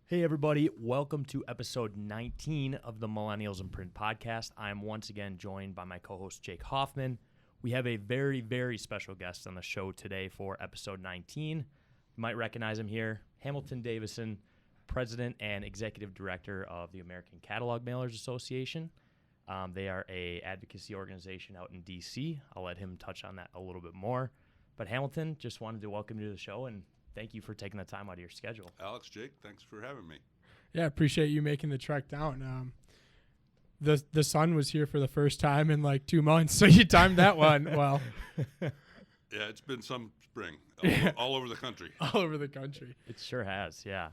Hey everybody, welcome to episode 19 of the Millennials in Print podcast. I am once again joined by my co-host Jake Hoffman. We have a very, very special guest on the show today for episode 19. You might recognize him here, Hamilton Davison, President and Executive Director of the American Catalog Mailers Association. They are an advocacy organization out in D.C. I'll let him touch on that a little bit more. But Hamilton, just wanted to welcome you to the show and thank you for taking the time out of your schedule. Alex, Jake, thanks for having me. Yeah, appreciate you making the trek down. The sun was here for the first time in like 2 months, so you timed that one well. Yeah, it's been some spring all over the country. All over the country. It sure has, yeah.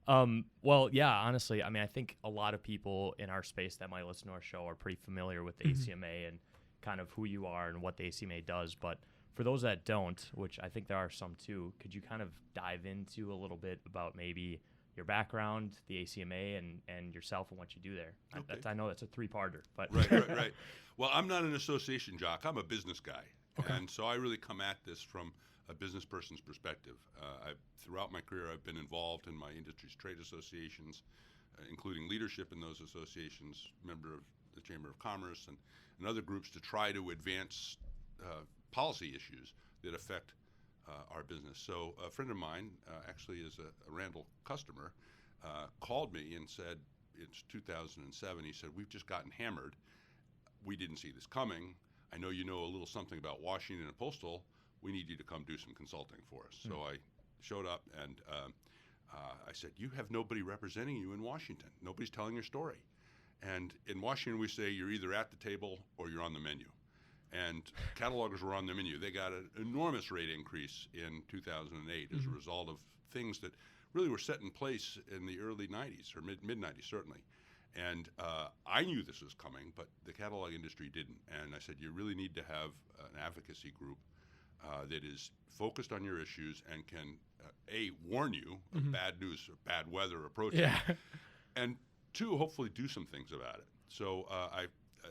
Honestly, I mean, I think a lot of people in our space that might listen to our show are pretty familiar with the ACMA and kind of who you are and what the ACMA does, but for those that don't, which I think there are some too, could you kind of dive into a little bit about maybe your background, the ACMA, and yourself and what you do there? Okay. I know that's a three-parter. But Right. Well, I'm not an association jock. I'm a business guy. Okay. And so I really come at this from a business person's perspective. Throughout my career, I've been involved in my industry's trade associations, including leadership in those associations, member of the Chamber of Commerce and other groups to try to advance policy issues that affect our business. So a friend of mine, actually is a Randall customer, called me and said, it's 2007, he said, we've just gotten hammered. We didn't see this coming. I know you know a little something about Washington and Postal. We need you to come do some consulting for us. So I showed up and I said, you have nobody representing you in Washington. Nobody's telling your story. And in Washington, we say you're either at the table or you're on the menu. And catalogers were on the menu. They got an enormous rate increase in 2008 as a result of things that really were set in place in the early 90s or mid-90s, certainly. And I knew this was coming, but the catalog industry didn't. And I said, you really need to have an advocacy group that is focused on your issues and can, A, warn you of bad news or bad weather approaching, and two, hopefully do some things about it. So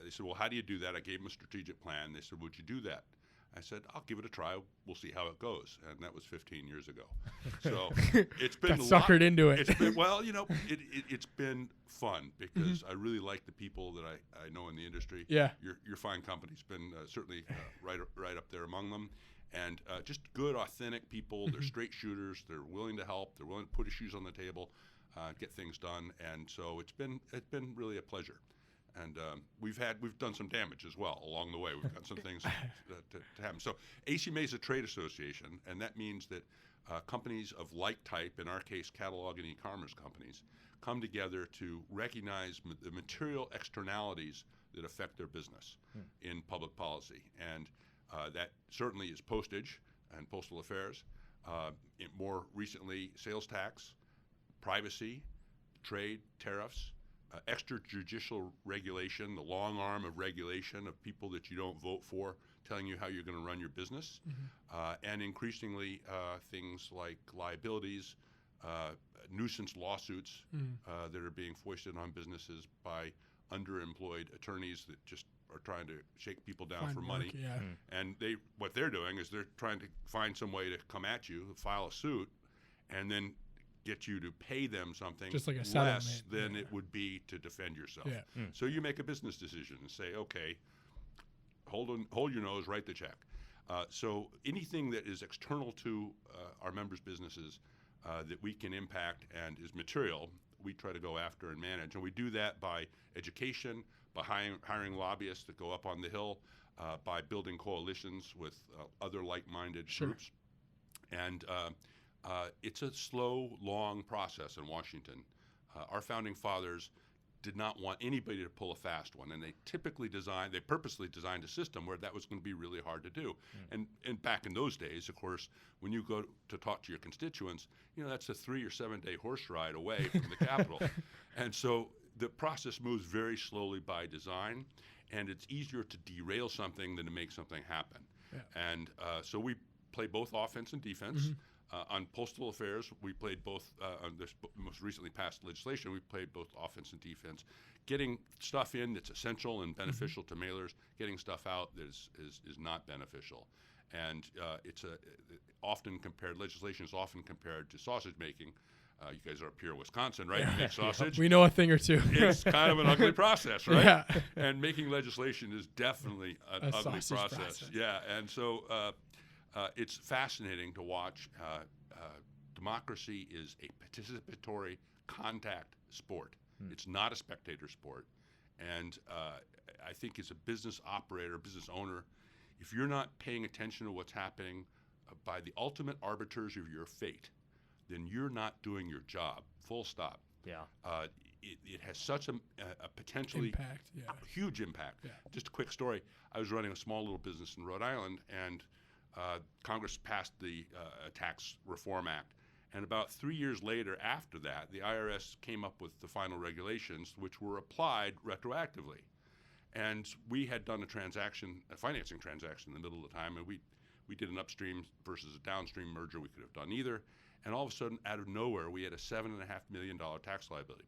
they said, well, how do you do that? I gave them a strategic plan. They said, would you do that? I said, I'll give it a try. We'll see how it goes. And that was 15 years ago. So it's been suckered into it. It's been, well, it's been fun because I really like the people that I know in the industry. Yeah. Your fine company's been certainly right up there among them. And just good, authentic people. They're straight shooters. They're willing to help. They're willing to put issues on the table, get things done. And so it's been really a pleasure. And we've done some damage as well along the way. We've got some things to happen. So ACMA is a trade association, and that means that companies of like type, in our case, catalog and e-commerce companies, come together to recognize the material externalities that affect their business in public policy. And that certainly is postage and postal affairs. More recently, sales tax, privacy, trade, tariffs, extrajudicial regulation, the long arm of regulation of people that you don't vote for, telling you how you're going to run your business, and increasingly things like liabilities, nuisance lawsuits that are being foisted on businesses by underemployed attorneys that just are trying to shake people down for money. And what they're doing is they're trying to find some way to come at you, file a suit, and then get you to pay them something just like a less settlement than it would be to defend yourself. So you make a business decision and say, okay, hold your nose, write the check. So anything that is external to our members' businesses that we can impact and is material, we try to go after and manage. And we do that by education, by hiring lobbyists that go up on the Hill, by building coalitions with other like-minded groups. And it's a slow, long process in Washington. Our founding fathers did not want anybody to pull a fast one, and they purposely designed a system where that was going to be really hard to do. And back in those days, of course, when you go to talk to your constituents, that's a 3 or 7 day horse ride away from the Capitol. And so the process moves very slowly by design, and it's easier to derail something than to make something happen. And so we play both offense and defense. On postal affairs, we played both, on this most recently passed legislation, we played both offense and defense. Getting stuff in that's essential and beneficial to mailers, getting stuff out that is not beneficial. And legislation is often compared to sausage making. You guys are up here in Wisconsin, right? You make sausage. We know a thing or two. It's kind of an ugly process, right? Yeah. And making legislation is definitely an A ugly sausage process. Yeah, and so it's fascinating to watch. Democracy is a participatory contact sport. It's not a spectator sport. And I think as a business operator, business owner, if you're not paying attention to what's happening by the ultimate arbiters of your fate, then you're not doing your job, full stop. Yeah. It has such a potentially Impact, yeah. huge impact. Yeah. Just a quick story. I was running a small little business in Rhode Island, and Congress passed the Tax Reform Act. And about 3 years later after that, the IRS came up with the final regulations, which were applied retroactively. And we had done a financing transaction in the middle of the time, and we did an upstream versus a downstream merger. We could have done either. And all of a sudden, out of nowhere, we had a $7.5 million tax liability.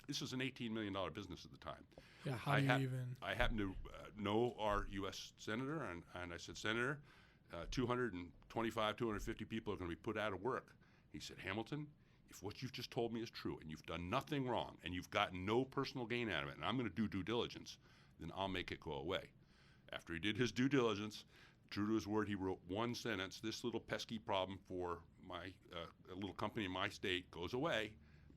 This was an $18 million business at the time. Yeah, how do you even? I happen to know our U.S. Senator, and I said, Senator, 225, 250 people are going to be put out of work. He said, Hamilton, if what you've just told me is true, and you've done nothing wrong, and you've gotten no personal gain out of it, and I'm going to do due diligence, then I'll make it go away. After he did his due diligence, true to his word, he wrote one sentence: this little pesky problem for my a little company in my state goes away.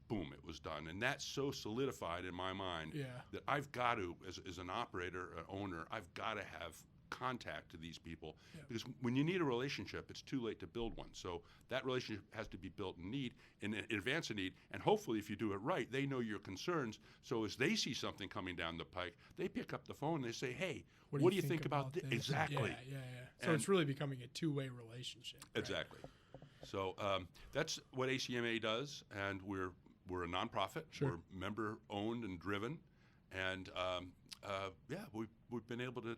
Boom, it was done. And that's so solidified in my mind that I've got to, as an operator, an owner, I've got to have contact to these people, because when you need a relationship, it's too late to build one. So that relationship has to be built in advance of need, and hopefully if you do it right, they know your concerns, so as they see something coming down the pike, they pick up the phone and they say, hey, what do you think about this? Exactly. Yeah. So it's really becoming a two-way relationship. Exactly. Right? So that's what ACMA does, and we're a nonprofit. Sure. We're member-owned and driven, and we've been able to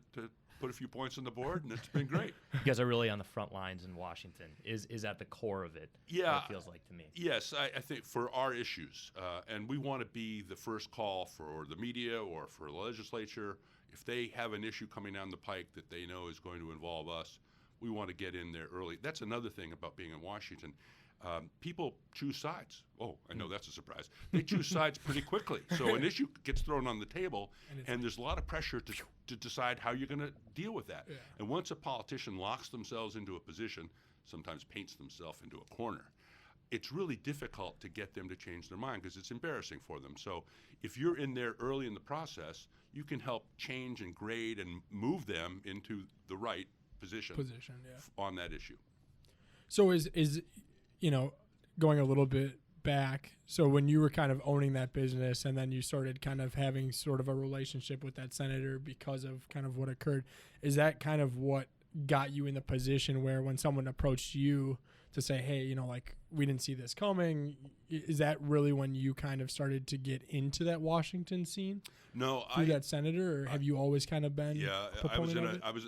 put a few points on the board, and it's been great. You guys are really on the front lines in Washington. Is at the core of it? Yeah, it feels like to me. Yes, I think for our issues, and we want to be the first call for the media or for the legislature. If they have an issue coming down the pike that they know is going to involve us, we want to get in there early. That's another thing about being in Washington. People choose sides. Oh, I know that's a surprise. They choose sides pretty quickly. So an issue gets thrown on the table, and there's a lot of pressure to decide how you're going to deal with that. Yeah. And once a politician locks themselves into a position, sometimes paints themselves into a corner, it's really difficult to get them to change their mind, because it's embarrassing for them. So if you're in there early in the process, you can help change and grade and move them into the right position on that issue. So is going a little bit back, so when you were kind of owning that business and then you started kind of having sort of a relationship with that senator because of kind of what occurred, is that kind of what got you in the position where when someone approached you to say, hey, we didn't see this coming, is that really when you kind of started to get into that Washington scene? No, through that senator, or have you always kind of been? Yeah,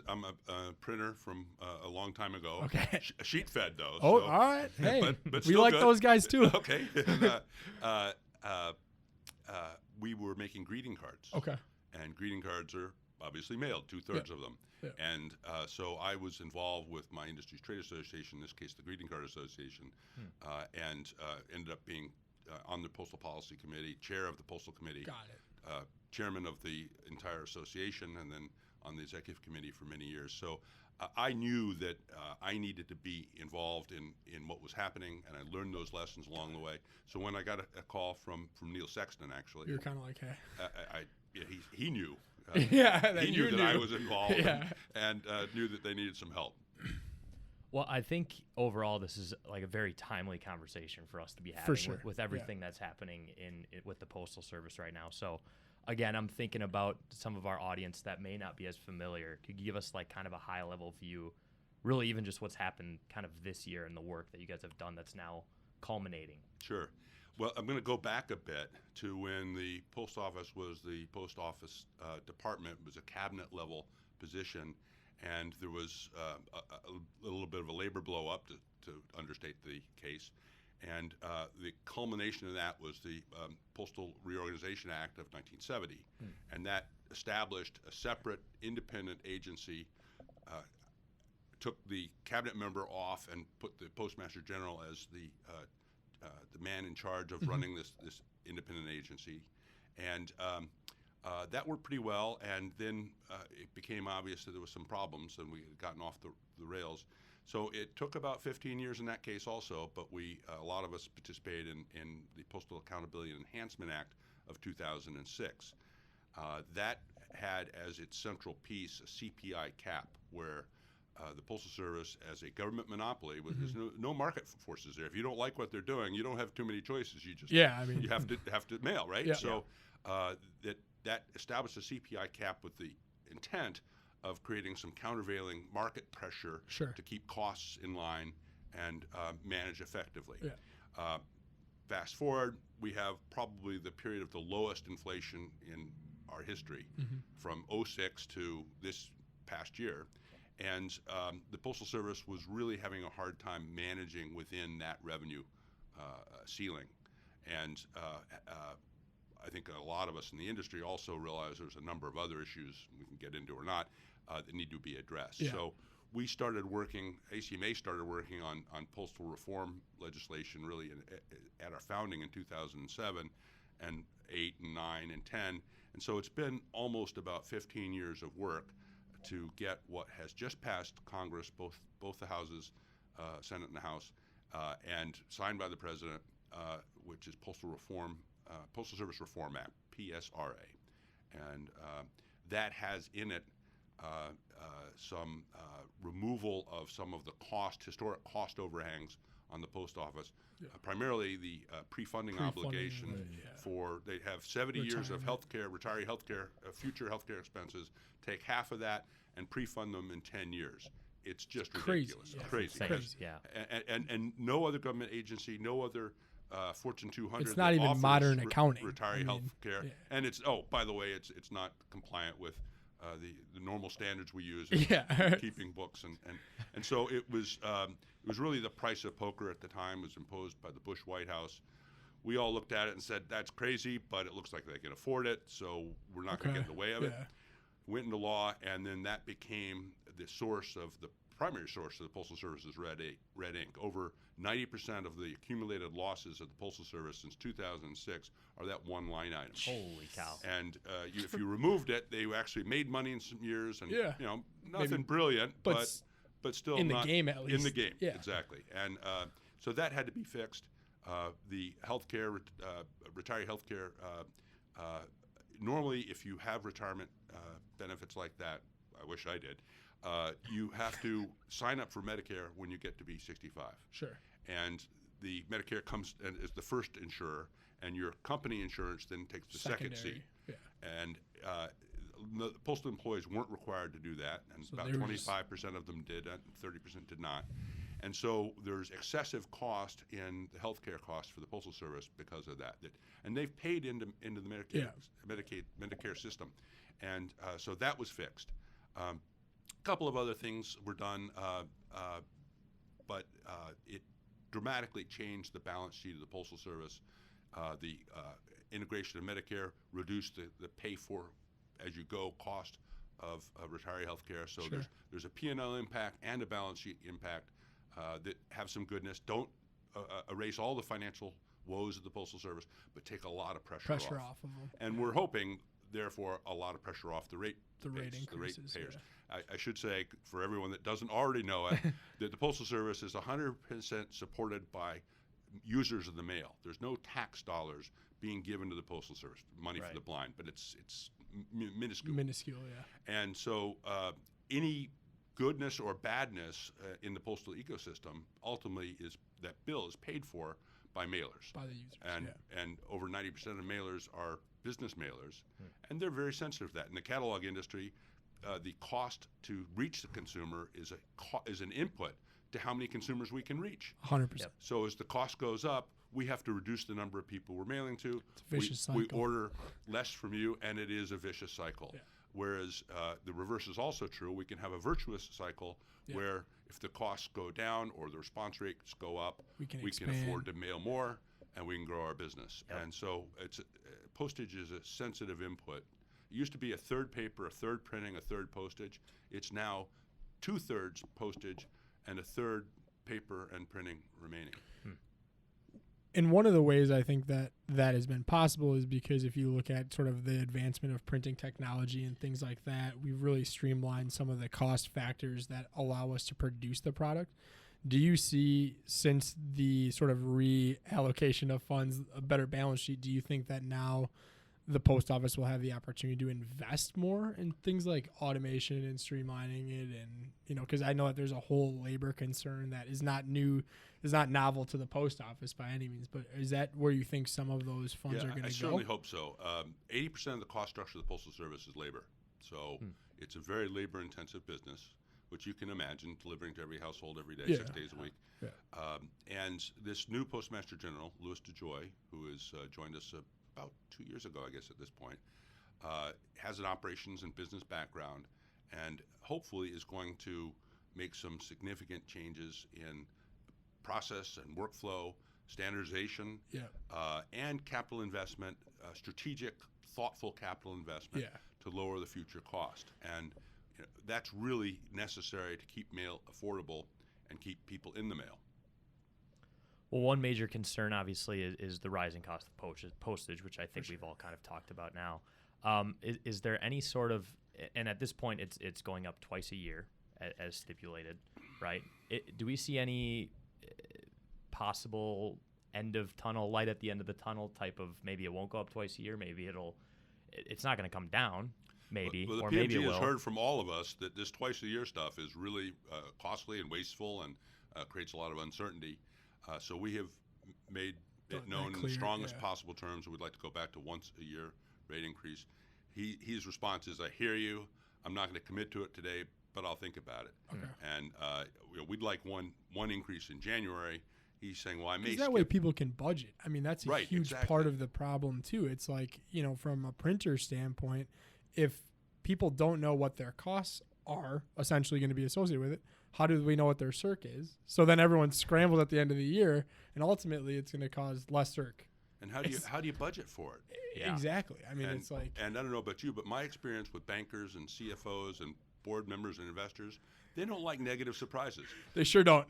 I'm a printer from a long time ago. Okay, sheet fed though. Oh, so, all right. Hey, but we like good. those guys too. Okay. And, we were making greeting cards. Okay. And greeting cards are obviously mailed, 2/3 of them. Yeah. And so I was involved with my industry's trade association, in this case the Greeting Card Association, and ended up being on the Postal Policy Committee, chair of the Postal Committee. Got it. Chairman of the entire association, and then on the executive committee for many years. So I knew that I needed to be involved in what was happening, and I learned those lessons along the way. So when I got a call from Neil Sexton, actually, you're kind of like, hey, he knew. He knew that I was involved, and knew that they needed some help. Well, I think overall this is like a very timely conversation for us to be having with everything that's happening with the Postal Service right now. So, again, I'm thinking about some of our audience that may not be as familiar. Could you give us like kind of a high-level view, really even just what's happened kind of this year and the work that you guys have done that's now culminating? Sure. Well, I'm going to go back a bit to when the post office was the post office department. It was a cabinet-level position. And there was a little bit of a labor blow-up, to understate the case. And the culmination of that was the Postal Reorganization Act of 1970. And that established a separate independent agency, took the cabinet member off and put the Postmaster General as the the man in charge of running this independent agency, and that worked pretty well. And then it became obvious that there was some problems, and we had gotten off the rails. So it took about 15 years in that case also, but a lot of us participated in the Postal Accountability and Enhancement Act of 2006. That had as its central piece a CPI cap, where the Postal Service, as a government monopoly, there's no market forces there. If you don't like what they're doing, you don't have too many choices. You just you have to mail, right? Yeah. So that established a CPI cap with the intent of creating some countervailing market pressure to keep costs in line and manage effectively. Yeah. Fast forward, we have probably the period of the lowest inflation in our history from 2006 to this past year. And the Postal Service was really having a hard time managing within that revenue ceiling. And I think a lot of us in the industry also realize there's a number of other issues we can get into or not that need to be addressed. Yeah. So we started working, ACMA started working on postal reform legislation really at our founding in 2007 and 8 and 9 and 10. And so it's been almost about 15 years of work to get what has just passed Congress, both the houses, Senate and the House, and signed by the President, which is Postal Service Reform Act, PSRA. And that has in it some removal of some of the historic cost overhangs on the post office, primarily the pre-funding obligation for, they have 70 years of retiree healthcare, future healthcare expenses, take half of that and pre-fund them in 10 years. It's just ridiculous. Crazy. Yeah. And no other government agency, no other Fortune 200 it's not even modern accounting. Retiree healthcare. Yeah. And it's, by the way, it's not compliant with the normal standards we use in keeping books, and so it was really the price of poker at the time. Was imposed by the Bush White House. We all looked at it and said, that's crazy, but it looks like they can afford it, so we're not going to get in the way of it. Went into law, and then that became the primary source of the Postal Service's red ink. Over 90% of the accumulated losses of the Postal Service since 2006 are that one line item. Holy cow. And if you removed it, they actually made money in some years, and nothing Maybe, brilliant, but still in not the game at least. In the game, yeah. Exactly. And so that had to be fixed. The healthcare, retiree healthcare, normally if you have retirement benefits like that, I wish I did, you have to sign up for Medicare when you get to be 65. Sure. And the Medicare comes and is the first insurer, and your company insurance then takes the second seat. Yeah. And the postal employees weren't required to do that, and So about 25% of them did, and 30% did not. And so there's excessive cost in the healthcare costs for the Postal Service because of that. And they've paid into the Medicare system. And so that was fixed. A couple of other things were done, but it dramatically changed the balance sheet of the Postal Service. The integration of Medicare reduced the pay-for-as-you-go cost of retiree health care. So there's a P&L impact and a balance sheet impact that have some goodness. Don't erase all the financial woes of the Postal Service, but take a lot of pressure off of them. And we're hoping, therefore, a lot of pressure off the rate increases, the rate payers. I should say, for everyone that doesn't already know it, that the Postal Service is 100% supported by users of the mail. There's no tax dollars being given to the Postal Service, money for the blind, but it's minuscule. Minuscule, yeah. And so any goodness or badness in the postal ecosystem ultimately is that bill is paid for by mailers. By the users, and over 90% of mailers are business mailers, and they're very sensitive to that. In the catalog industry, the cost to reach the consumer is an input to how many consumers we can reach. 100%. So as the cost goes up, we have to reduce the number of people we're mailing to. It's a vicious cycle. We order less from you, and it is a vicious cycle. Yeah. Whereas the reverse is also true. We can have a virtuous cycle where if the costs go down or the response rates go up, we can afford to mail more, and we can grow our business. Yep. And so postage is a sensitive input. It used to be a third paper, a third printing, a third postage. It's now 2/3 postage and a third paper and printing remaining. And one of the ways I think that has been possible is because if you look at sort of the advancement of printing technology and things like that, we've really streamlined some of the cost factors that allow us to produce the product. Do you see, since the sort of reallocation of funds, a better balance sheet, do you think that now the post office will have the opportunity to invest more in things like automation and streamlining it? And, because I know that there's a whole labor concern that is not new, is not novel to the post office by any means, but is that where you think some of those funds are going to go? I certainly hope so. 80% of the cost structure of the Postal Service is labor. So it's a very labor-intensive business, which you can imagine delivering to every household every day, 6 days a week. Yeah. And this new Postmaster General, Louis DeJoy, who has joined us about 2 years ago, I guess at this point, has an operations and business background, and hopefully is going to make some significant changes in process and workflow, standardization, and capital investment, strategic, thoughtful capital investment to lower the future cost. And that's really necessary to keep mail affordable and keep people in the mail. Well, one major concern, obviously, is the rising cost of postage, which I think we've all kind of talked about now. Is there any sort of, and at this point, it's going up twice a year, as stipulated, right? Do we see any possible end of tunnel, light at the end of the tunnel type of, maybe it won't go up twice a year, maybe it's not going to come down, maybe, well, or the maybe it PMG will. has heard from all of us that this twice a year stuff is really costly and wasteful and creates a lot of uncertainty. So we have made it known in the strongest possible terms that we'd like to go back to once a year rate increase. His response is, I hear you. I'm not going to commit to it today, but I'll think about it. Okay. And we'd like one increase in January. He's saying, well, I may skip. That way people can budget. I mean, that's a huge part of the problem, too. It's like, from a printer standpoint, if people don't know what their costs are essentially going to be associated with it, how do we know what their circ is? So then everyone scrambles at the end of the year, and ultimately it's going to cause less circ. And how do you budget for it? Yeah. Exactly. I mean, it's like. And I don't know about you, but my experience with bankers and CFOs and board members and investors, they don't like negative surprises. They sure don't.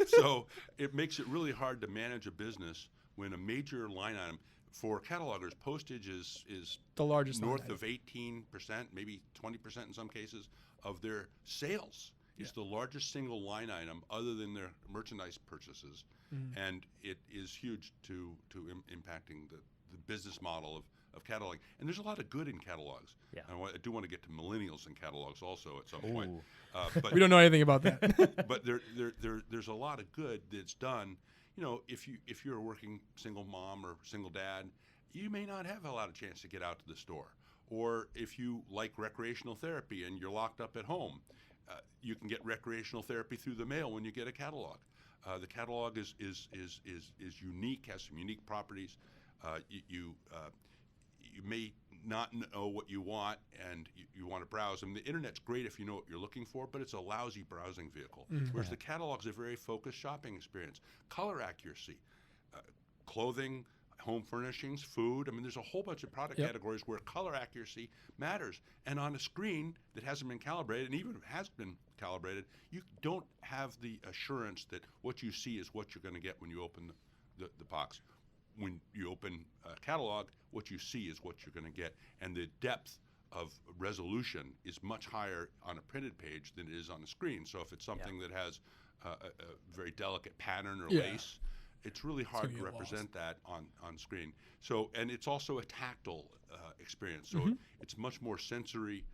So it makes it really hard to manage a business when a major line item for catalogers, postage is the largest north of 18%, maybe 20% in some cases of their sales. It's the largest single line item other than their merchandise purchases, and it is huge to impacting the business model of cataloging. And there's a lot of good in catalogs. Yeah. I do want to get to millennials in catalogs also at some point. But we don't know anything about that. But there's a lot of good that's done. If you're a working single mom or single dad, you may not have a lot of chance to get out to the store. Or if you like recreational therapy and you're locked up at home, you can get recreational therapy through the mail when you get a catalog. The catalog is unique, has some unique properties. You may not know what you want, and you want to browse. I mean, the internet's great if you know what you're looking for, but it's a lousy browsing vehicle. Whereas the catalog's a very focused shopping experience. Color accuracy, clothing, home furnishings, food. I mean, there's a whole bunch of product categories where color accuracy matters. And on a screen that hasn't been calibrated, and even if it has been calibrated, you don't have the assurance that what you see is what you're going to get when you open the box. When you open a catalog, what you see is what you're going to get. And the depth of resolution is much higher on a printed page than it is on a screen. So if it's something that has a very delicate pattern or lace, it's really hard to represent that on screen. So, and it's also a tactile experience. So it's much more sensory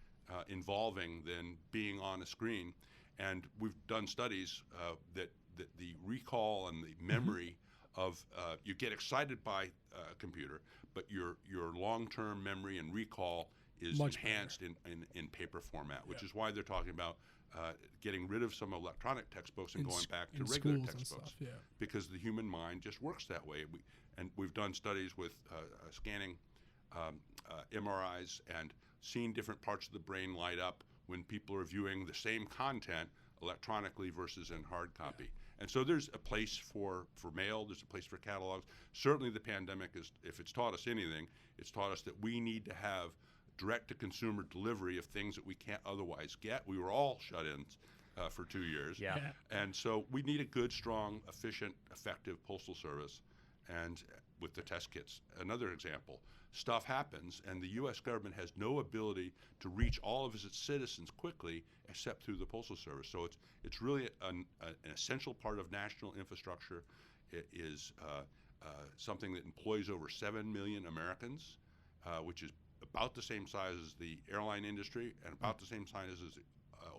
involving than being on a screen. And we've done studies that the recall and the memory of you get excited by a computer, but your long-term memory and recall is much enhanced in paper format, which is why they're talking about getting rid of some electronic textbooks and going back to regular textbooks, because the human mind just works that way. And we've done studies with scanning MRIs and seen different parts of the brain light up when people are viewing the same content electronically versus in hard copy. And so there's a place for mail, there's a place for catalogs. Certainly the pandemic if it's taught us anything, it's taught us that we need to have direct-to-consumer delivery of things that we can't otherwise get. We were all shut-ins for 2 years. And so we need a good, strong, efficient, effective postal service. and with the test kits. Another example, stuff happens and the U.S. government has no ability to reach all of its citizens quickly except through the Postal Service. So it's really an essential part of national infrastructure. It is something that employs over 7 million Americans, which is about the same size as the airline industry and about the same size as the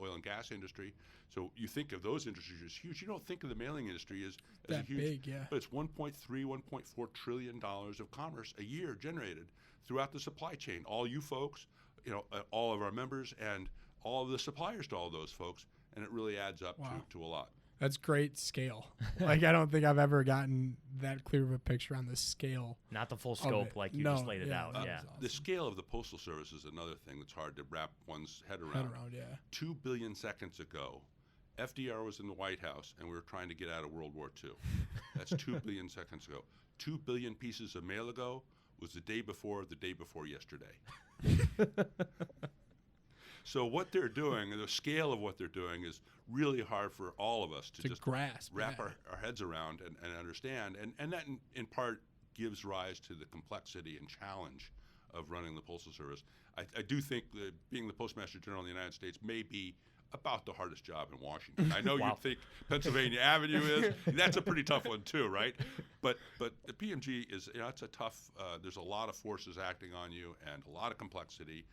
oil and gas industry. So you think of those industries as huge. You don't think of the mailing industry as that a huge, big, yeah. But it's 1.4 trillion dollars of commerce a year generated throughout the supply chain. All you folks, all of our members, and all of the suppliers to all those folks, and it really adds up to a lot. That's great scale. Like, I don't think I've ever gotten that clear of a picture on the scale. Not the full scope like you just laid it out. Yeah. Awesome. The scale of the Postal Service is another thing that's hard to wrap one's head around. 2 billion seconds ago, FDR was in the White House, and we were trying to get out of World War II. That's 2 billion seconds ago. 2 billion pieces of mail ago was the day before yesterday. So what they're doing, and the scale of what they're doing, is really hard for all of us to just grasp, wrap our heads around and understand. And that in part gives rise to the complexity and challenge of running the Postal Service. I do think that being the Postmaster General in the United States may be about the hardest job in Washington. I know you think Pennsylvania Avenue is. That's a pretty tough one too, right? But the PMG is, it's a tough, there's a lot of forces acting on you and a lot of complexity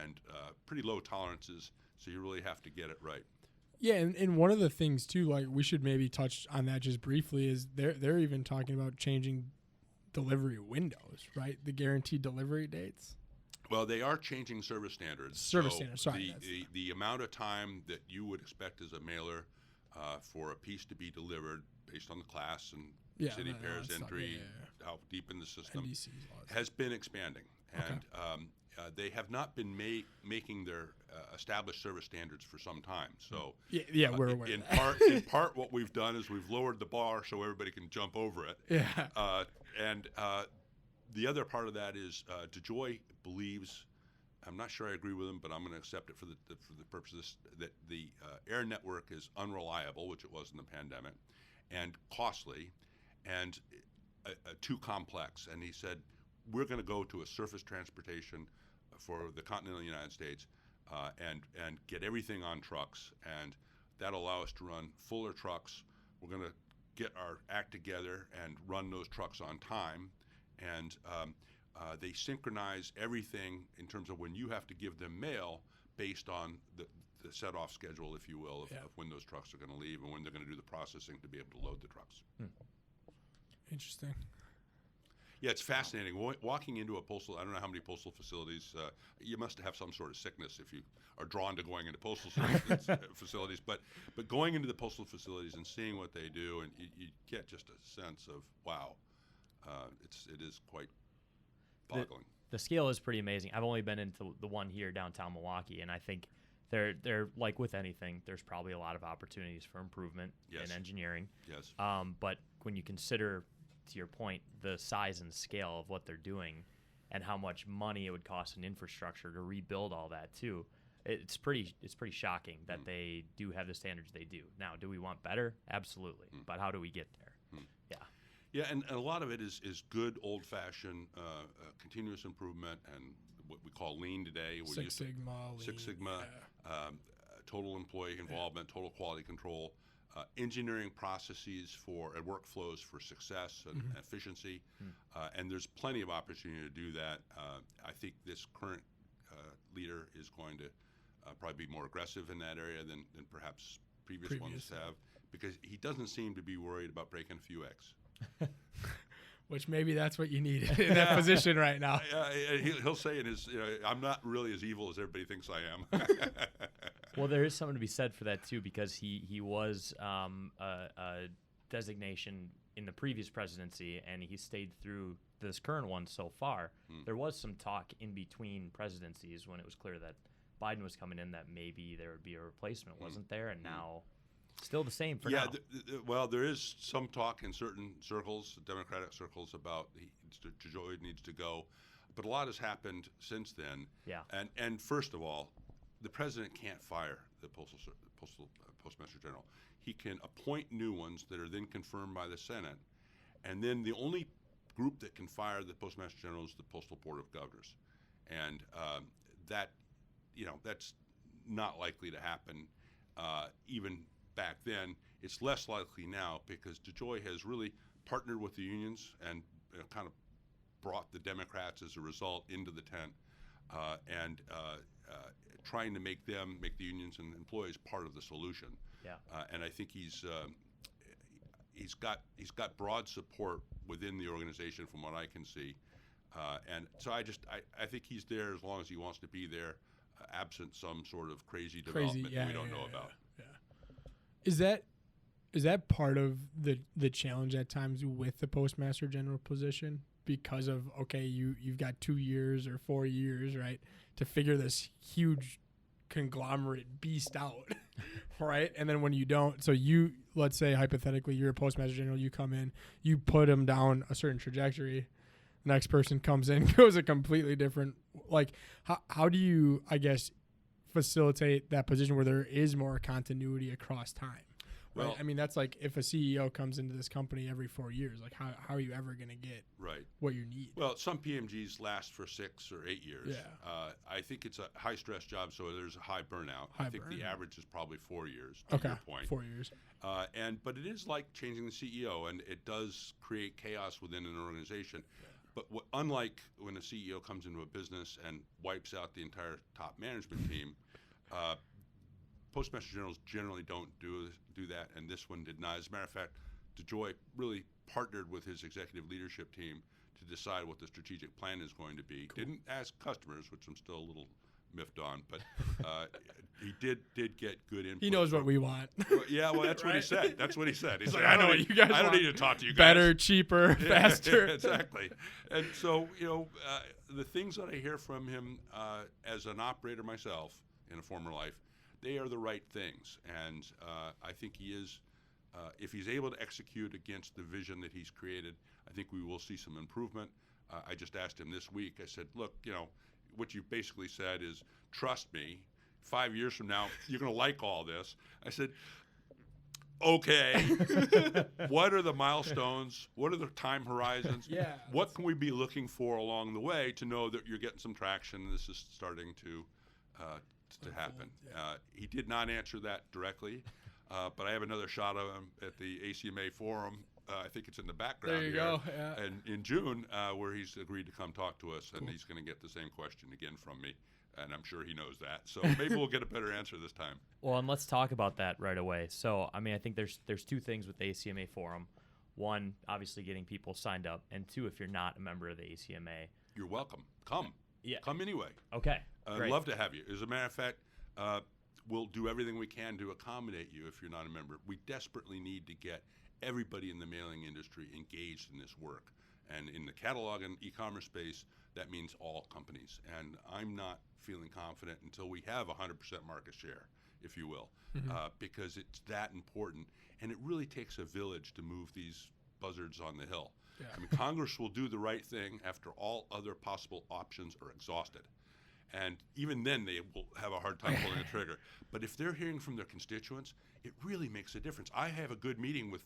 and pretty low tolerances, so you really have to get it right. Yeah, and one of the things too, like, we should maybe touch on that just briefly, is they're even talking about changing delivery windows, right? The guaranteed delivery dates. Well, they are changing service standards. Sorry. The amount of time that you would expect as a mailer for a piece to be delivered based on the class and city pairs entry, how deep in the system, has been expanding. And they have not been making their established service standards for some time. So we're aware. In part, what we've done is we've lowered the bar so everybody can jump over it. Yeah. And the other part of that is DeJoy believes, I'm not sure I agree with him, but I'm going to accept it for the purpose of this, that the air network is unreliable, which it was in the pandemic, and costly, and too complex. And he said, we're going to go to a surface transportation for the continental United States and get everything on trucks, and that'll allow us to run fuller trucks. We're going to get our act together and run those trucks on time, and they synchronize everything in terms of when you have to give them mail based on the set-off schedule, if you will, of when those trucks are going to leave and when they're going to do the processing to be able to load the trucks. Interesting. Yeah, it's fascinating. Walking into a postal, I don't know how many postal facilities, you must have some sort of sickness if you are drawn to going into postal facilities, but going into the postal facilities and seeing what they do, and you get just a sense of, wow, it is quite boggling. The scale is pretty amazing. I've only been into the one here downtown Milwaukee, and I think they're like with anything, there's probably a lot of opportunities for improvement in engineering. Yes. But when you consider, to your point, the size and scale of what they're doing and how much money it would cost in infrastructure to rebuild all that too, it's pretty shocking that they do have the standards they do. Now, do we want better? Absolutely. But how do we get there? Yeah, and a lot of it is good old-fashioned continuous improvement and what we call lean today. Six Sigma, total employee involvement, total quality control, engineering processes and workflows for success and efficiency. And there's plenty of opportunity to do that. I think this current leader is going to probably be more aggressive in that area than perhaps previous ones have, because he doesn't seem to be worried about breaking a few eggs. Which maybe that's what you need in that position right now. He'll say in his, I'm not really as evil as everybody thinks I am. Well, there is something to be said for that too, because he was a designation in the previous presidency, and he stayed through this current one so far. There was some talk in between presidencies when it was clear that Biden was coming in that maybe there would be a replacement. Wasn't there? And now still the same for now. Well, there is some talk in certain circles, Democratic circles, about DeJoy needs to go, but a lot has happened since then. Yeah. And first of all, the president can't fire the Postmaster General. He can appoint new ones that are then confirmed by the Senate, and then the only group that can fire the Postmaster General is the Postal Board of Governors, and that's not likely to happen. Even back then, it's less likely now because DeJoy has really partnered with the unions and kind of brought the Democrats as a result into the tent, and trying to make the unions and employees part of the solution. Yeah. And I think he's got broad support within the organization from what I can see, and so I think he's there as long as he wants to be there, absent some sort of crazy development that we don't know about. Yeah. Is that part of the challenge at times with the Postmaster General position? Because of, okay, you've got 2 years or 4 years, right, to figure this huge conglomerate beast out, right? And then when you don't, so let's say hypothetically you're a Postmaster General, you come in, you put them down a certain trajectory, the next person comes in, goes a completely different, like, how do you, I guess, facilitate that position where there is more continuity across time? Right? Well, I mean, that's like if a CEO comes into this company every 4 years, like how are you ever going to get what you need? Well, some PMGs last for 6 or 8 years. Yeah. I think it's a high-stress job, so there's a high burnout. I think the average is probably 4 years, to your point. 4 years. But it is like changing the CEO, and it does create chaos within an organization. Yeah. But unlike when a CEO comes into a business and wipes out the entire top management team, Postmaster Generals generally don't do that, and this one did not. As a matter of fact, DeJoy really partnered with his executive leadership team to decide what the strategic plan is going to be. Cool. Didn't ask customers, which I'm still a little miffed on, but he did get good input. He knows what we want. Well, that's what he said. That's what he said. He said, I know what you guys want. I don't need to talk to you guys. Better, cheaper, faster. Exactly. And so, the things that I hear from him as an operator myself in a former life, they are the right things, and I think he is. If he's able to execute against the vision that he's created, I think we will see some improvement. I just asked him this week. I said, "Look, what you basically said is trust me. 5 years from now, you're going to like all this." I said, "Okay, what are the milestones? What are the time horizons? Yeah. What can we be looking for along the way to know that you're getting some traction and this is starting to happen?" Yeah. He did not answer that directly, but I have another shot of him at the ACMA Forum. I think it's in the background there you here. Go. Yeah. And in June, where he's agreed to come talk to us, Cool. and he's going to get the same question again from me, and I'm sure he knows that. So maybe we'll get a better answer this time. Well, and let's talk about that right away. So, I mean, I think there's 2 things with the ACMA Forum. One, obviously getting people signed up, and 2, if you're not a member of the ACMA. You're welcome. Come. Yeah. Come anyway. Okay. I'd love to have you. As a matter of fact, we'll do everything we can to accommodate you if you're not a member. We desperately need to get everybody in the mailing industry engaged in this work. And in the catalog and e-commerce space, that means all companies. And I'm not feeling confident until we have 100% market share, if you will, because it's that important. And it really takes a village to move these buzzards on the hill. Yeah. I mean, Congress will do the right thing after all other possible options are exhausted. And even then, they will have a hard time pulling the trigger. But if they're hearing from their constituents, it really makes a difference. I have a good meeting with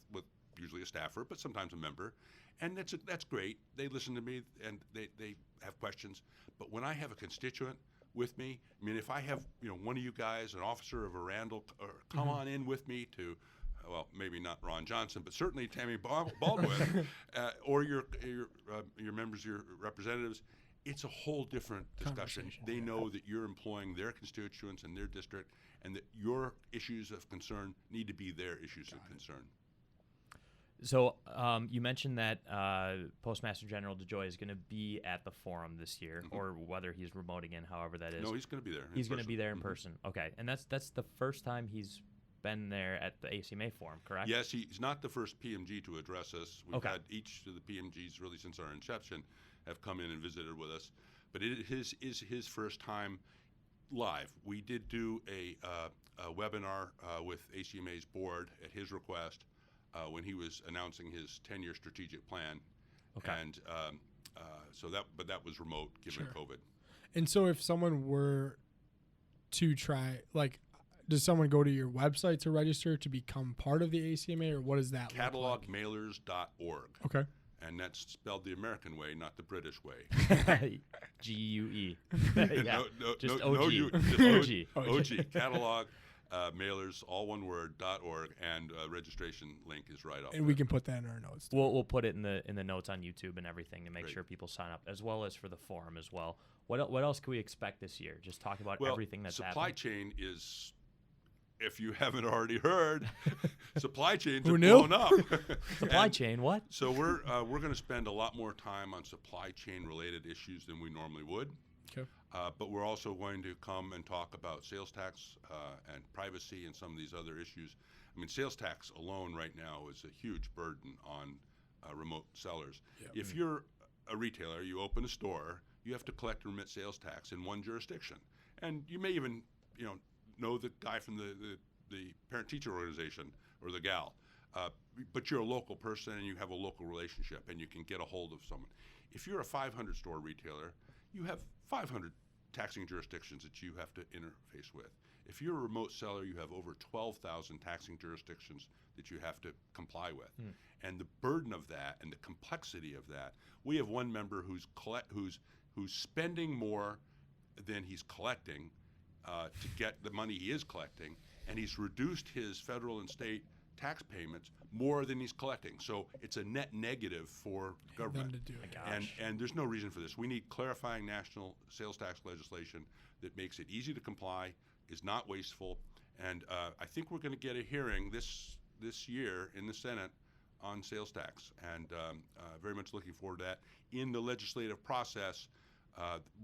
usually a staffer, but sometimes a member, and that's great. They listen to me, and they have questions. But when I have a constituent with me, I mean, if I have one of you guys, an officer of a Randall, come on in with me to, well, maybe not Ron Johnson, but certainly Tammy Baldwin, or your members, your representatives. It's a whole different discussion. They know that you're employing their constituents in their district, and that your issues of concern need to be their issues of concern. So you mentioned that Postmaster General DeJoy is going to be at the forum this year, or whether he's remoting in, however that is. No, he's going to be there. He's going to be there in person. Okay, and that's the first time he's been there at the ACMA Forum, correct? Yes, he's not the first PMG to address us. We've had each of the PMGs really since our inception have come in and visited with us, but it is his first time live. We did do a webinar with ACMA's board at his request when he was announcing his 10-year strategic plan, and but that was remote given COVID. And so, if someone were to try, like, does someone go to your website to register to become part of the ACMA, or what is that? Catalogmailers.org. Okay. and that's spelled the American way, not the British way. GUE. No, Just no, OG. no, just OG. OG. Catalog, mailers, all one word, .org, and registration link is right up And there. we can put that in our notes. too. We'll put it in the notes on YouTube and everything to make Great. sure people sign up, as well as for the forum as well. What else can we expect this year? Just talk about Well, everything that's supply happening. chain is, if you haven't already heard, supply chains Who have knew? blown up. Supply And chain, what? So we're going to spend a lot more time on supply chain related issues than we normally would. Okay. But we're also going to come and talk about sales tax and privacy and some of these other issues. I mean, sales tax alone right now is a huge burden on remote sellers. Yep. If you're a retailer, you open a store, you have to collect and remit sales tax in one jurisdiction. And you may even, know the guy from the parent-teacher organization or the gal. But you're a local person and you have a local relationship and you can get a hold of someone. If you're a 500-store retailer, you have 500 taxing jurisdictions that you have to interface with. If you're a remote seller, you have over 12,000 taxing jurisdictions that you have to comply with. And the burden of that and the complexity of that, we have one member who's spending more than he's collecting to get the money he is collecting, and he's reduced his federal and state tax payments more than he's collecting. So it's a net negative for government. Them to do it. And there's no reason for this. We need clarifying national sales tax legislation that makes it easy to comply, is not wasteful, and I think we're going to get a hearing this year in the Senate on sales tax, and very much looking forward to that. In the legislative process,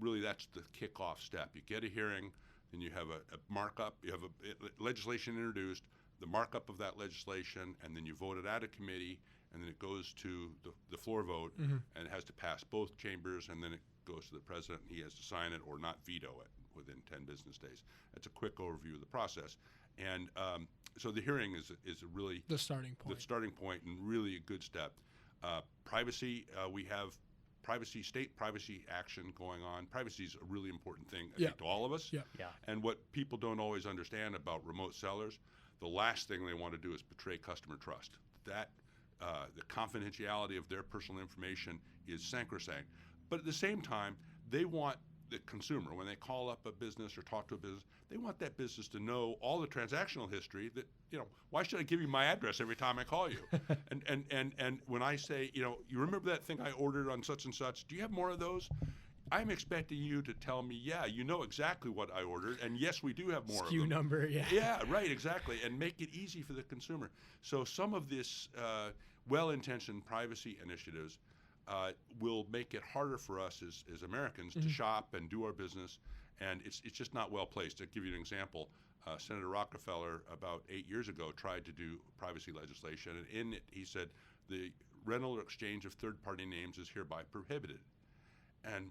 really that's the kickoff step. You get a hearing, then you have a markup, you have a legislation introduced, the markup of that legislation, and then you vote it out of committee, and then it goes to the floor vote, and it has to pass both chambers, and then it goes to the president, and he has to sign it or not veto it within 10 business days. That's a quick overview of the process. And so the hearing is a really The starting point. the starting point and really a good step. Privacy, we have state privacy action going on. Privacy is a really important thing, I think, to all of us. Yeah. Yeah. And what people don't always understand about remote sellers, the last thing they want to do is betray customer trust. That the confidentiality of their personal information is sacrosanct. But at the same time, they want the consumer, when they call up a business or talk to a business, they want that business to know all the transactional history that, why should I give you my address every time I call you? and when I say, you remember that thing I ordered on such and such, do you have more of those? I'm expecting you to tell me, yeah, you know exactly what I ordered, and yes, we do have more of them. SKU number, yeah. Yeah, right, exactly, and make it easy for the consumer. So some of this well-intentioned privacy initiatives will make it harder for us as Americans to shop and do our business, and it's just not well placed. To give you an example, Senator Rockefeller about 8 years ago tried to do privacy legislation, and in it he said the rental or exchange of third-party names is hereby prohibited. And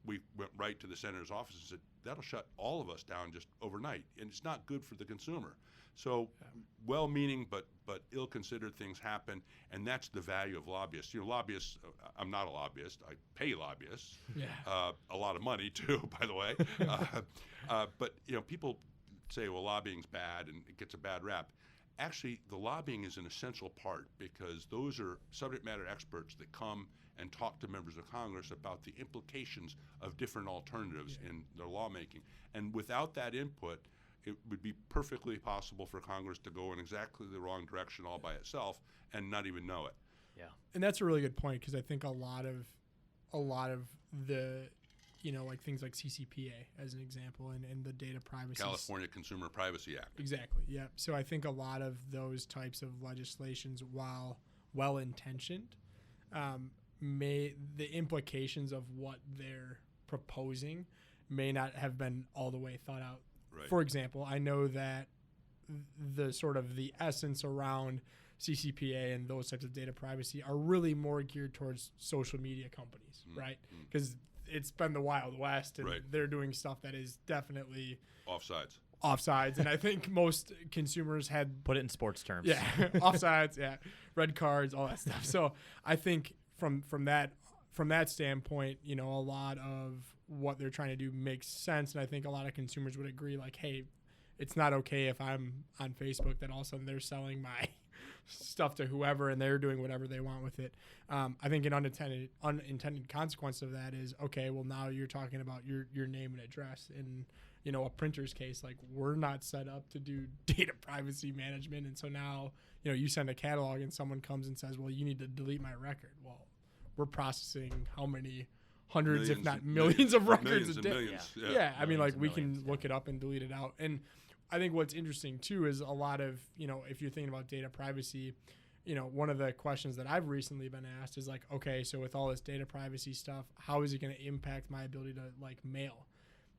we went right to the senator's office and said, that'll shut all of us down just overnight, and it's not good for the consumer. So well-meaning but ill-considered things happen, and that's the value of lobbyists. Lobbyists, I'm not a lobbyist. I pay lobbyists a lot of money, too, by the way. But people say, well, lobbying's bad and it gets a bad rap. Actually, the lobbying is an essential part because those are subject matter experts that come and talk to members of Congress about the implications of different alternatives in their lawmaking. And without that input, it would be perfectly possible for Congress to go in exactly the wrong direction all by itself and not even know it. Yeah. And that's a really good point because I think a lot of the, like things like CCPA as an example and the data privacy. California Consumer Privacy Act. Exactly. Yeah. So I think a lot of those types of legislations, while well-intentioned, the implications of what they're proposing may not have been all the way thought out. Right. For example, I know that the sort of the essence around CCPA and those types of data privacy are really more geared towards social media companies, right? Because it's been the Wild West, and they're doing stuff that is definitely offsides. And I think most consumers had Put it in sports terms. Yeah, offsides, red cards, all that stuff. So I think from that standpoint, a lot of what they're trying to do makes sense, and I think a lot of consumers would agree, like, hey, it's not okay if I'm on Facebook that all of a sudden they're selling my stuff to whoever and they're doing whatever they want with it. I think an unintended consequence of that is, okay, well, now you're talking about your name and address. In, you know, a printer's case, like, we're not set up to do data privacy management. And so now, you know, you send a catalog and someone comes and says, well, you need to delete my record. Well, we're processing how many hundreds, if not millions of records a day. Millions, yeah. I mean, like, we millions, can look it up and delete it out. And I think what's interesting too is a lot of, you know, if you're thinking about data privacy, you know, one of the questions that I've recently been asked is like, okay, so with all this data privacy stuff, how is it going to impact my ability to like mail?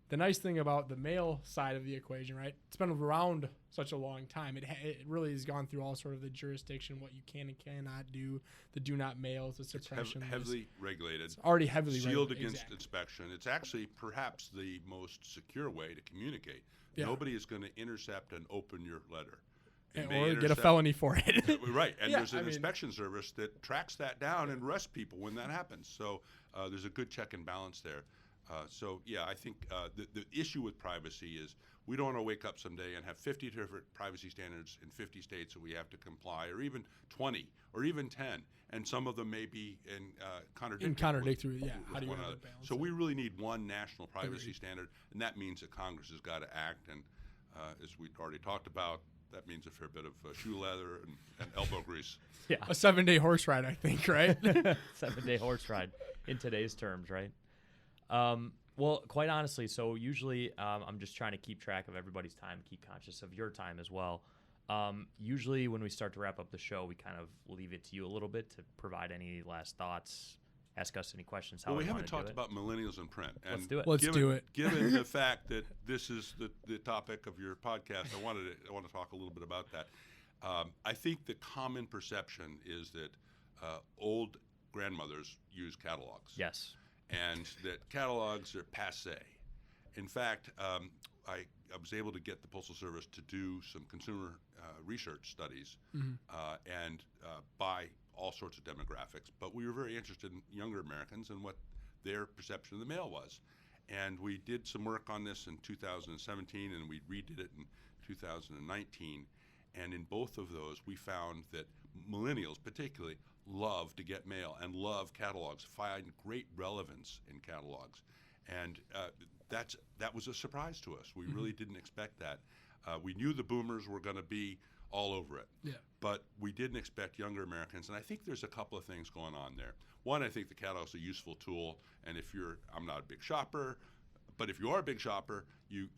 The nice thing about the mail side of the equation, right? It's been around such a long time. It really has gone through all sort of the jurisdiction, what you can and cannot do, the do not mails, the suppression. It's heavily regulated. It's already heavily sealed regulated. against inspection. It's actually perhaps the most secure way to communicate. Yeah. Nobody is going to intercept and open your letter. Or get a felony for it. Right, and Yeah, there's an inspection service that tracks that down and arrests people when that happens. So there's a good check and balance there. So yeah, I think the issue with privacy is we don't want to wake up someday and have 50 different privacy standards in 50 states that we have to comply, or even 20, or even 10, and some of them may be contradictory. Yeah. How do you one have another. to balance So it? we really need one national privacy Agreed. standard, and that means that Congress has got to act. And as we already talked about, that means a fair bit of shoe leather and elbow grease. Yeah. A 7-day horse ride, I think, right? 7-day horse ride in today's terms, right? Well, quite honestly, so usually I'm just trying to keep track of everybody's time, keep conscious of your time as well. Usually when we start to wrap up the show, we kind of leave it to you a little bit to provide any last thoughts, ask us any questions. How Well, we we haven't wanna talked do it. about millennials in print. And Let's do it. Let's do it. Given the fact that this is the topic of your podcast, I want to talk a little bit about that. I think the common perception is that old grandmothers use catalogs. Yes. And that catalogs are passé. In fact, I was able to get the Postal Service to do some consumer research studies and by all sorts of demographics. But we were very interested in younger Americans and what their perception of the mail was. And we did some work on this in 2017, and we redid it in 2019. And in both of those, we found that millennials particularly love to get mail and love catalogs, find great relevance in catalogs. And that was a surprise to us. We really didn't expect that. We knew the boomers were going to be all over it. Yeah. But we didn't expect younger Americans. And I think there's a couple of things going on there. One, I think the catalog's a useful tool. And I'm not a big shopper, but if you are a big shopper, you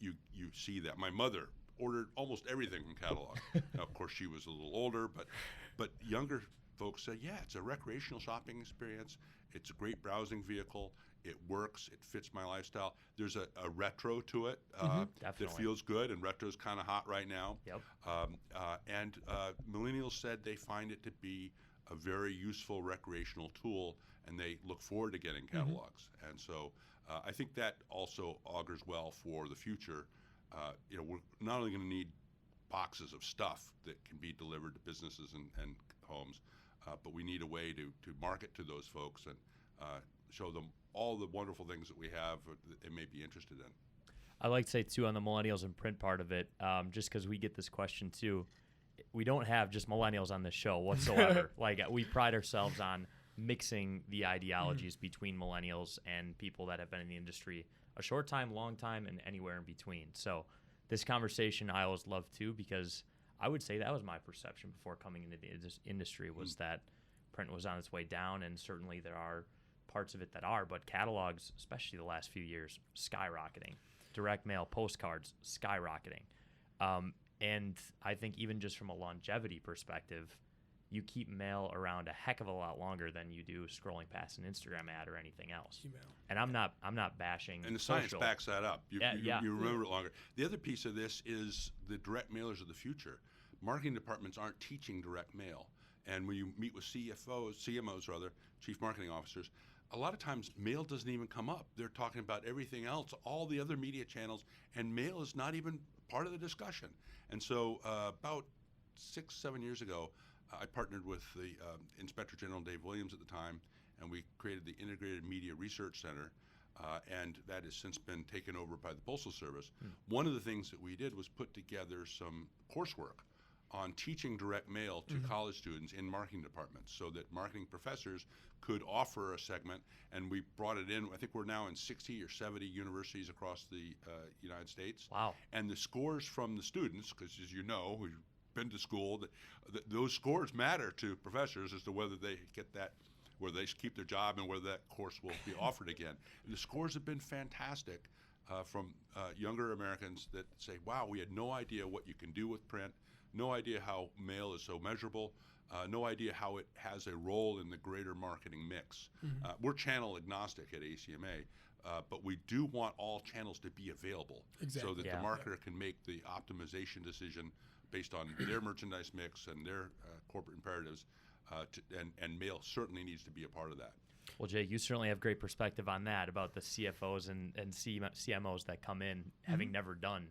see that. My mother ordered almost everything from catalog. Now, of course, she was a little older, but younger folks say, yeah, it's a recreational shopping experience. It's a great browsing vehicle. It works. It fits my lifestyle. There's a retro to it that feels good, and retro's kind of hot right now. Yep. And millennials said they find it to be a very useful recreational tool, and they look forward to getting catalogs. And so I think that also augurs well for the future. We're not only going to need boxes of stuff that can be delivered to businesses and homes, but we need a way to market to those folks and show them all the wonderful things that we have that they may be interested in. I like to say, too, on the millennials in print part of it, just because we get this question, too, we don't have just millennials on this show whatsoever. Like, we pride ourselves on mixing the ideologies between millennials and people that have been in the industry a short time, long time, and anywhere in between. So this conversation I always love, too, because I would say that was my perception before coming into the industry was that print was on its way down, and certainly there are parts of it that are, but catalogs, especially the last few years, skyrocketing. Direct mail, postcards, skyrocketing. And I think even just from a longevity perspective, you keep mail around a heck of a lot longer than you do scrolling past an Instagram ad or anything else. Email. And I'm not bashing And the social. science backs that up. You remember it longer. The other piece of this is the direct mailers of the future. Marketing departments aren't teaching direct mail. And when you meet with CMOs, Chief Marketing Officers, a lot of times mail doesn't even come up. They're talking about everything else, all the other media channels, and mail is not even part of the discussion. And so about 6-7 years ago, I partnered with the Inspector General Dave Williams at the time, and we created the Integrated Media Research Center. and that has since been taken over by the Postal Service. One of the things that we did was put together some coursework on teaching direct mail to college students in marketing departments so that marketing professors could offer a segment, and we brought it in. I think we're now in 60 or 70 universities across the United States. Wow. And the scores from the students, because as you know, who've been to school, those scores matter to professors as to whether they get that, whether they keep their job and whether that course will be offered again. And the scores have been fantastic from younger Americans that say, wow, we had no idea what you can do with print, no idea how mail is so measurable, no idea how it has a role in the greater marketing mix. We're channel agnostic at ACMA, but we do want all channels to be available so that the marketer can make the optimization decision based on their merchandise mix and their corporate imperatives, and mail certainly needs to be a part of that. Well, Jay, you certainly have great perspective on that about the CFOs and CMOs that come in having never done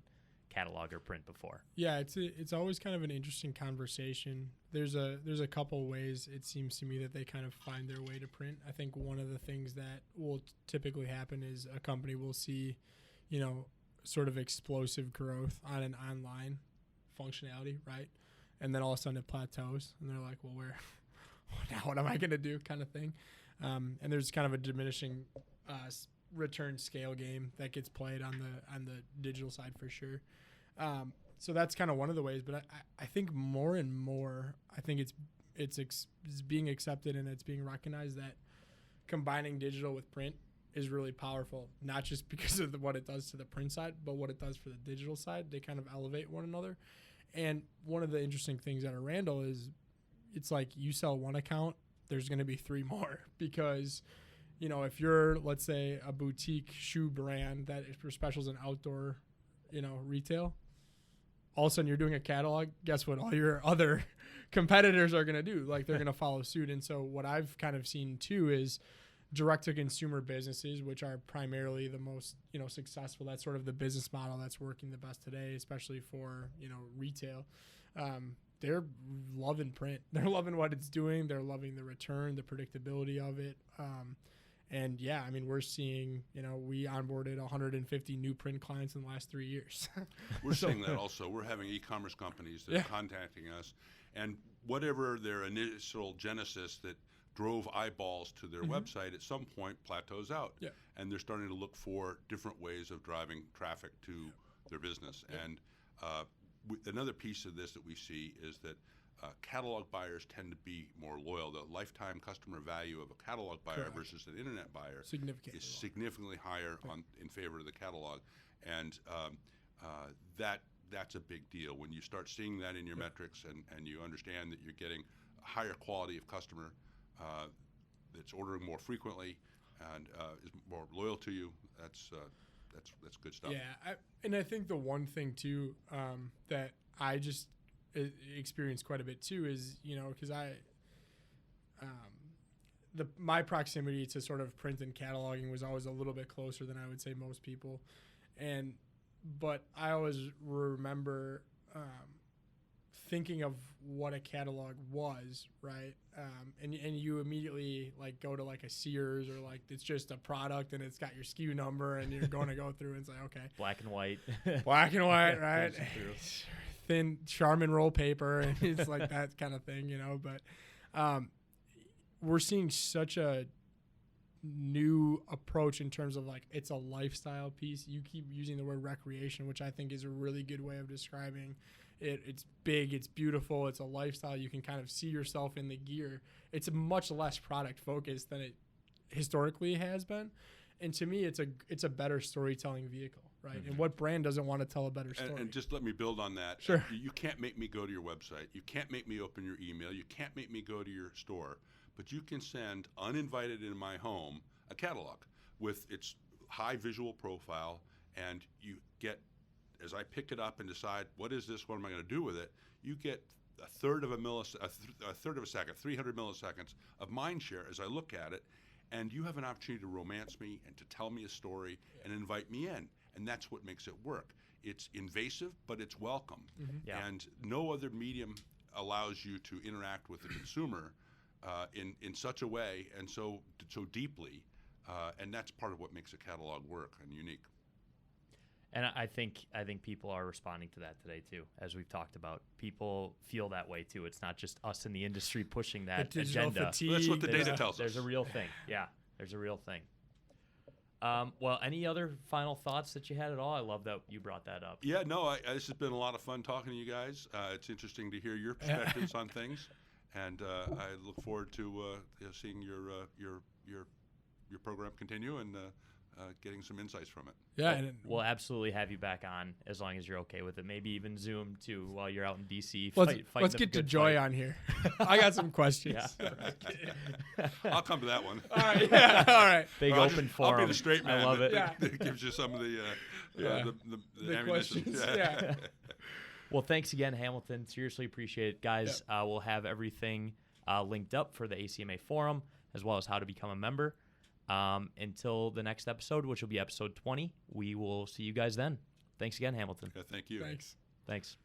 catalog or print before. Yeah, it's always kind of an interesting conversation. There's a couple ways it seems to me that they kind of find their way to print. I think one of the things that will typically happen is a company will see, sort of explosive growth on an online functionality, right? And then all of a sudden it plateaus, and they're like, well, now what am I going to do, kind of thing. And there's kind of a diminishing return scale game that gets played on the digital side for sure. So that's kind of one of the ways, but I think more and more, I think it's being accepted and it's being recognized that combining digital with print is really powerful, not just because of what it does to the print side, but what it does for the digital side. They kind of elevate one another. And one of the interesting things at a Randall is it's like you sell one account, there's going to be 3 more because, if you're, let's say, a boutique shoe brand that is for specials in outdoor, retail, all of a sudden you're doing a catalog, guess what all your other competitors are going to do? Like, they're going to follow suit. And so what I've kind of seen too is direct-to-consumer businesses, which are primarily the most, successful. That's sort of the business model that's working the best today, especially for, retail. They're loving print. They're loving what it's doing. They're loving the return, the predictability of it. And yeah, I mean, we're seeing, we onboarded 150 new print clients in the last 3 years. We're seeing that also. We're having e-commerce companies that are contacting us, and whatever their initial genesis that drove eyeballs to their website at some point plateaus out. Yeah. And they're starting to look for different ways of driving traffic to their business. Yeah. And another piece of this that we see is that catalog buyers tend to be more loyal. The lifetime customer value of a catalog buyer versus an internet buyer is significantly higher in favor of the catalog. And that's a big deal. When you start seeing that in your metrics and you understand that you're getting a higher quality of customer that's ordering more frequently and is more loyal to you, that's good stuff. Yeah, I think the one thing too that I just experienced quite a bit too is, because my proximity to sort of print and cataloging was always a little bit closer than I would say most people, but I always remember thinking of what a catalog was, right? And you immediately like go to like a Sears or like it's just a product and it's got your SKU number and you're going to go through and say, okay, black and white, right? Thin Charmin roll paper, and it's like that kind of thing, But we're seeing such a new approach in terms of like it's a lifestyle piece. You keep using the word recreation, which I think is a really good way of describing it. It's big, it's beautiful, it's a lifestyle. You can kind of see yourself in the gear. It's a much less product focused than it historically has been. And to me, it's a better storytelling vehicle, right? And what brand doesn't want to tell a better story? And just let me build on that. Sure. You can't make me go to your website. You can't make me open your email. You can't make me go to your store. But you can send, uninvited in my home, a catalog with its high visual profile, and you get, as I pick it up and decide, what is this, what am I going to do with it, you get a third of a second, 300 milliseconds of mind share as I look at it, and you have an opportunity to romance me and to tell me a story and invite me in, and that's what makes it work. It's invasive, but it's welcome, and no other medium allows you to interact with the consumer in such a way and so deeply and that's part of what makes a catalog work and unique. And I think people are responding to that today too, as we've talked about. People feel that way too. It's not just us in the industry pushing that The digital agenda. fatigue. That's what the data tells us. There's a real thing. Yeah, there's a real thing. Well, any other final thoughts that you had at all? I love that you brought that up. Yeah, no, this has been a lot of fun talking to you guys. It's interesting to hear your perspectives on things, and I look forward to seeing your program continue and getting some insights from it. Yeah, and We'll absolutely have you back on as long as you're okay with it. Maybe even Zoom too while you're out in DC. let's get to Joy on here. I got some questions. Yeah. I'll come to that one. All right. Yeah. All right. Big I'll open forum. I'll be the straight man. I love it. That gives you some of the The ammunition. questions. Yeah. Well, thanks again, Hamilton. Seriously appreciate it. Guys, we'll have everything linked up for the ACMA Forum, as well as how to become a member. Until the next episode, which will be episode 20, we will see you guys then. Thanks again, Hamilton. Yeah, thank you. Thanks. Thanks.